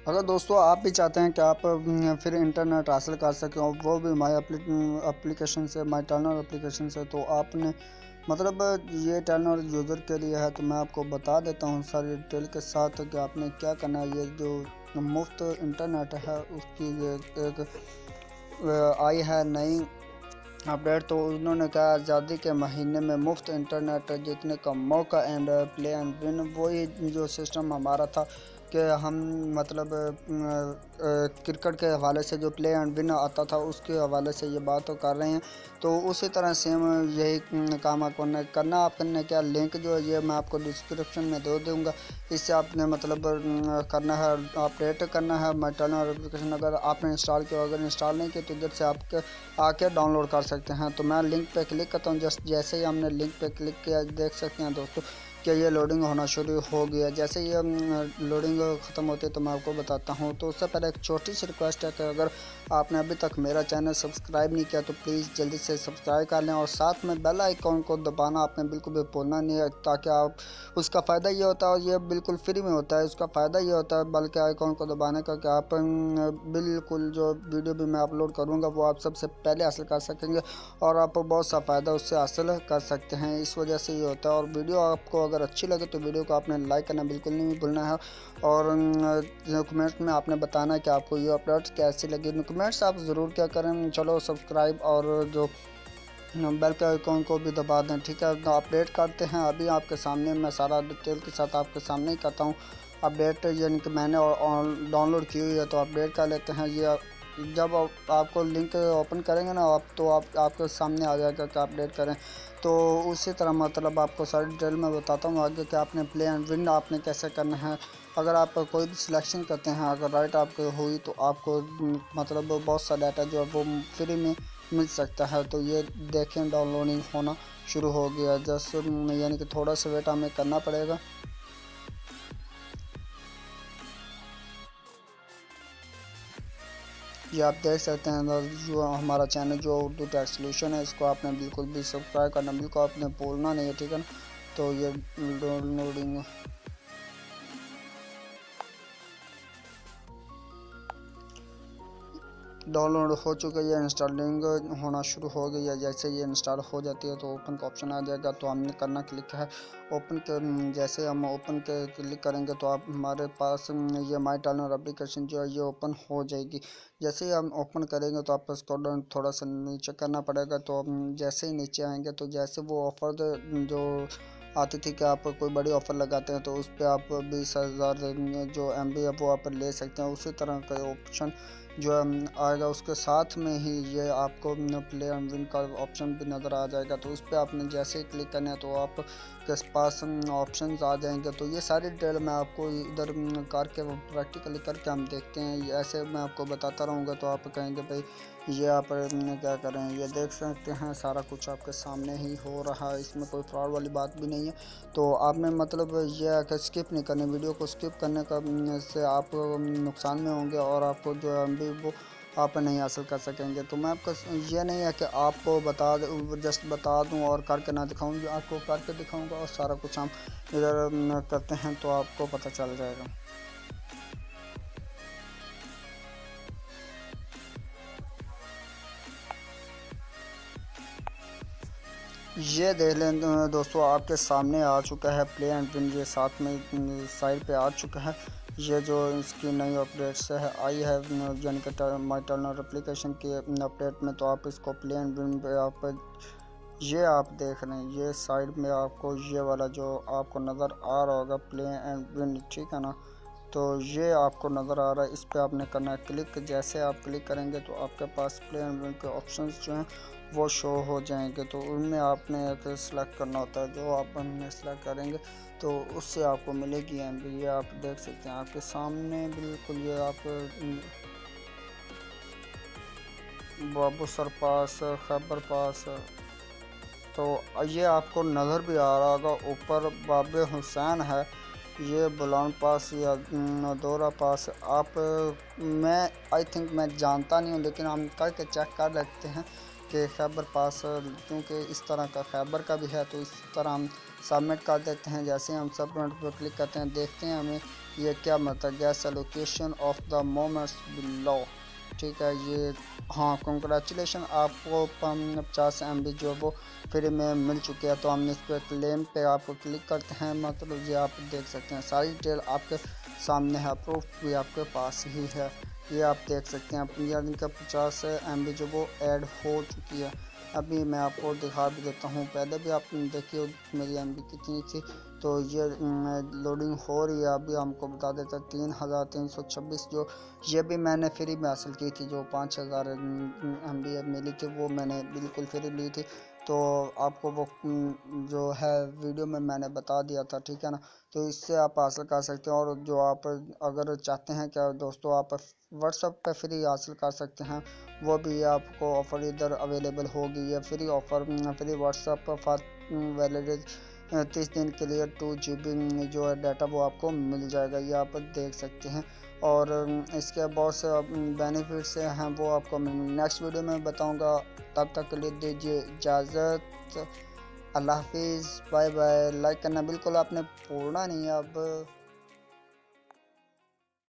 अगर दोस्तों आप भी चाहते हैं कि आप फिर इंटरनेट हासिल कर सकें और वो भी माई एप्लीकेशन से, माई टर्नर एप्लीकेशन से, तो आपने मतलब ये टर्नर यूज़र के लिए है। तो मैं आपको बता देता हूँ सारी डिटेल के साथ कि आपने क्या करना है। ये जो मुफ्त इंटरनेट है उसकी ये एक आई है नई अपडेट। तो उन्होंने कहा आज़ादी के महीने में मुफ्त इंटरनेट जीतने का मौका एंड प्ले एंड विन। वही जो सिस्टम हमारा था कि हम मतलब क्रिकेट के हवाले से जो प्ले एंड विन आता था उसके हवाले से ये बात तो कर रहे हैं। तो उसी तरह सेम यही काम आपको करना। आपने क्या लिंक जो है ये मैं आपको डिस्क्रिप्शन में दे दूँगा। इससे आपने मतलब करना है, अपडेट करना है मैटरनल एप्लीकेशन। अगर आपने इंस्टॉल किया, अगर इंस्टॉल नहीं किया तो इधर से आपके आके डाउनलोड कर सकते हैं। तो मैं लिंक पे क्लिक करता हूँ। जस्ट जैसे ही हमने लिंक पे क्लिक किया देख सकते हैं दोस्तों कि ये लोडिंग होना शुरू हो गया। जैसे ये लोडिंग ख़त्म होती है तो मैं आपको बताता हूँ। तो उससे पहले एक छोटी सी रिक्वेस्ट है कि अगर आपने अभी तक मेरा चैनल सब्सक्राइब नहीं किया तो प्लीज़ जल्दी से सब्सक्राइब कर लें और साथ में बेल आइकॉन को दबाना आपने बिल्कुल भी भूलना नहीं है, ताकि आप उसका फ़ायदा ये होता है और ये बिल्कुल फ्री में होता है। उसका फ़ायदा ये होता है बल्कि आइकॉन को दबाने का कि आप बिल्कुल जो वीडियो भी मैं अपलोड करूँगा वो आप सबसे पहले हासिल कर सकेंगे और आप बहुत सा फ़ायदा उससे हासिल कर सकते हैं। इस वजह से ये होता है। और वीडियो आपको अगर अच्छी लगे तो वीडियो को आपने लाइक करना बिल्कुल नहीं भूलना है। और कमेंट्स में आपने बताना है कि आपको ये अपलोड कैसी लगी। कमेंट्स आप ज़रूर क्या करें। चलो सब्सक्राइब और जो बेल के आइकॉन को भी दबा दें, ठीक है। तो अपडेट करते हैं अभी आपके सामने, मैं सारा डिटेल के साथ आपके सामने ही करता हूँ अपडेट। यानी कि मैंने डाउनलोड की हुई है तो अपडेट कर लेते हैं। ये जब आपको लिंक ओपन करेंगे ना आप, तो आपके सामने आ जाएगा कि अपडेट करें। तो उसी तरह मतलब आपको सारी डिटेल में बताता हूँ आगे कि आपने प्ले एंड विन आपने कैसे करना है। अगर आप कोई भी सिलेक्शन करते हैं, अगर राइट आपको हुई तो आपको मतलब बहुत सा डाटा जो है वो फ्री में मिल सकता है। तो ये देखें डाउनलोडिंग होना शुरू हो गया। जस्ट यानी कि थोड़ा सा वेट हमें करना पड़ेगा। ये आप देख सकते हैं जो हमारा चैनल जो उर्दू टेक सोल्यूशन है, इसको आपने बिल्कुल भी सब्सक्राइब करना बिल्कुल आपने भूलना नहीं है, ठीक है ना। तो ये डाउनलोडिंग डाउनलोड हो चुका है, इंस्टॉलिंग होना शुरू हो गई है। जैसे ये इंस्टॉल हो जाती है तो ओपन का ऑप्शन आ जाएगा। तो हमने करना क्लिक है ओपन के। जैसे हम ओपन के क्लिक करेंगे तो आप हमारे पास ये माई टर्नर एप्लीकेशन जो है ये ओपन हो जाएगी। जैसे ही हम ओपन करेंगे तो आपको स्क्रॉल थोड़ा सा नीचे करना पड़ेगा। तो हम जैसे ही नीचे आएंगे तो जैसे वो ऑफर जो आती थी कि आप कोई बड़ी ऑफ़र लगाते हैं तो उस पर आप 20,000 जो MB है वो आप ले सकते हैं। उसी तरह का ऑप्शन जो आएगा उसके साथ में ही ये आपको प्ले एंड विन का ऑप्शन भी नज़र आ जाएगा। तो उस पर आपने जैसे ही क्लिक करना है तो आप के पास ऑप्शंस आ जाएंगे। तो ये सारी डिटेल मैं आपको इधर करके प्रैक्टिकली करके हम देखते हैं। ऐसे मैं आपको बताता रहूँगा तो आप कहेंगे भाई ये आप क्या करें। ये देख सकते हैं सारा कुछ आपके सामने ही हो रहा है, इसमें कोई फ्रॉड वाली बात भी नहीं है। तो आपने मतलब ये है कि स्किप नहीं करनी, वीडियो को स्किप करने का से आप नुकसान में होंगे और आपको जो है भी वो आप नहीं हासिल कर सकेंगे। तो मैं आपको ये नहीं है कि आपको जस्ट बता दूं और करके ना दिखाऊं, आपको करके दिखाऊंगा और सारा कुछ हम इधर करते हैं तो आपको पता चल जाएगा। ये देख लें दोस्तों आपके सामने आ चुका है प्ले एंड विन। ये साथ में साइड पे आ चुका है। ये जो इसकी नई अपडेट्स है आई है यानी कि माई टर्नर एप्लीकेशन की अपडेट में। तो आप इसको प्ले एंड विन पे आप ये आप देख रहे हैं ये साइड में आपको ये वाला जो आपको नज़र आ रहा होगा प्ले एंड विन, ठीक है ना। तो ये आपको नज़र आ रहा है, इस पर आपने करना है क्लिक। जैसे आप क्लिक करेंगे तो आपके पास प्ले एंड विन के ऑप्शंस जो हैं वो शो हो जाएंगे। तो उनमें आपने एक सिलेक्ट करना होता है, जो आप हमने सिलेक्ट करेंगे तो उससे आपको मिलेगी MB। ये आप देख सकते हैं आपके सामने बिल्कुल। ये आप बाबू सर पास, खैबर पास, तो ये आपको नज़र भी आ रहा होगा ऊपर बाबे हुसैन है। ये बुलान पास या दौरा पास आप मैं आई थिंक मैं जानता नहीं हूँ, लेकिन हम करके चेक कर लेते हैं कि खैबर पास, क्योंकि इस तरह का खैबर का भी है तो इस तरह हम सबमिट कर देते हैं। जैसे हम सबमिट पर क्लिक करते हैं, देखते हैं हमें ये क्या मिलता है, gas allocation of the moments below. ठीक है, ये हाँ कंग्रेचुलेशन, आपको 50 MB जो वो फ्री में मिल चुकी है। तो हम इस पर क्लेम पे आपको क्लिक करते हैं। मतलब ये आप देख सकते हैं सारी डिटेल आपके सामने है, प्रूफ भी आपके पास ही है, ये आप देख सकते हैं। यानी कि 50 MB जो वो ऐड हो चुकी है। अभी मैं आपको दिखा भी देता हूँ, पहले भी आप देखिए मेरी MB कितनी थी। तो ये लोडिंग हो रही है, अभी हमको बता देता है 3326 जो ये भी मैंने फ्री में हासिल की थी। जो 5000 MB मिली थी वो मैंने बिल्कुल फ्री ली थी। तो आपको वो जो है वीडियो में मैंने बता दिया था, ठीक है ना। तो इससे आप हासिल कर सकते हैं। और जो आप अगर चाहते हैं क्या दोस्तों, आप व्हाट्सएप पे फ्री हासिल कर सकते हैं, वो भी आपको ऑफ़र इधर अवेलेबल होगी। ये free offer free WhatsApp for valid 30 दिन के लिए 2 GB जो है डाटा वो आपको मिल जाएगा, ये आप देख सकते हैं। और इसके बहुत से बेनिफिट्स हैं, वो आपको मैं नेक्स्ट वीडियो में बताऊंगा। तब तक के लिए दीजिए इजाज़त, अल्लाह हाफिज़, बाय बाय। लाइक करना बिल्कुल आपने भूलना नहीं है अब।